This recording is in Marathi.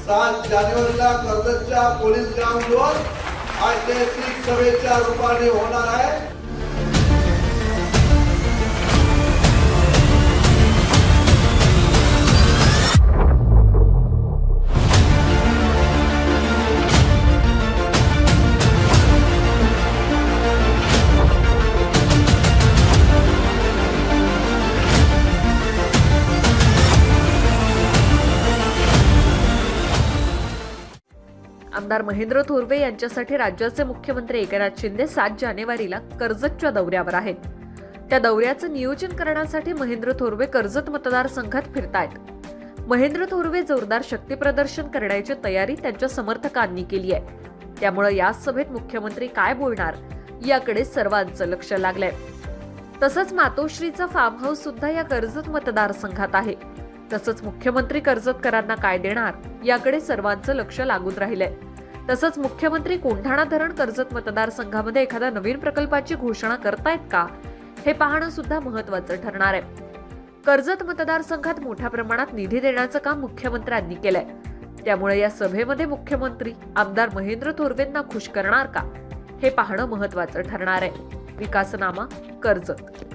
7 जानेवारीला कर्जतच्या पोलीस ग्राउंडवर ऐतिहासिक सभेच्या रूपाने होणार आहे। आमदार महेंद्र थोरवे यांच्यासाठी राज्याचे मुख्यमंत्री एकनाथ शिंदे 7 जानेवारीला कर्जतच्या दौऱ्यावर आहेत। त्या दौऱ्याचं नियोजन करण्यासाठी महेंद्र थोरवे कर्जत मतदारसंघात फिरतायत। महेंद्र थोरवे जोरदार शक्तीप्रदर्शन करण्याची तयारी त्यांच्या समर्थकांनी केली आहे। त्यामुळे या सभेत मुख्यमंत्री काय बोलणार याकडे सर्वांचं लक्ष लागलंय। तसंच मातोश्रीचा फार्म हाऊस सुद्धा या कर्जत मतदारसंघात आहे। तसंच मुख्यमंत्री कर्जतकरांना काय देणार याकडे सर्वांचं लक्ष लागून राहिलंय। तसंच मुख्यमंत्री कोंढाणा धरण कर्जत मतदारसंघामध्ये एखाद्या नवीन प्रकल्पाची घोषणा करतायत का हे पाहणं सुद्धा महत्त्वाचं ठरणार आहे। कर्जत मतदारसंघात मोठ्या प्रमाणात निधी देण्याचं काम मुख्यमंत्र्यांनी केलंय। त्यामुळे या सभेमध्ये मुख्यमंत्री आमदार महेंद्र थोरवेंना खुश करणार का हे पाहणं महत्त्वाचं ठरणार आहे। विकासनामा कर्जत।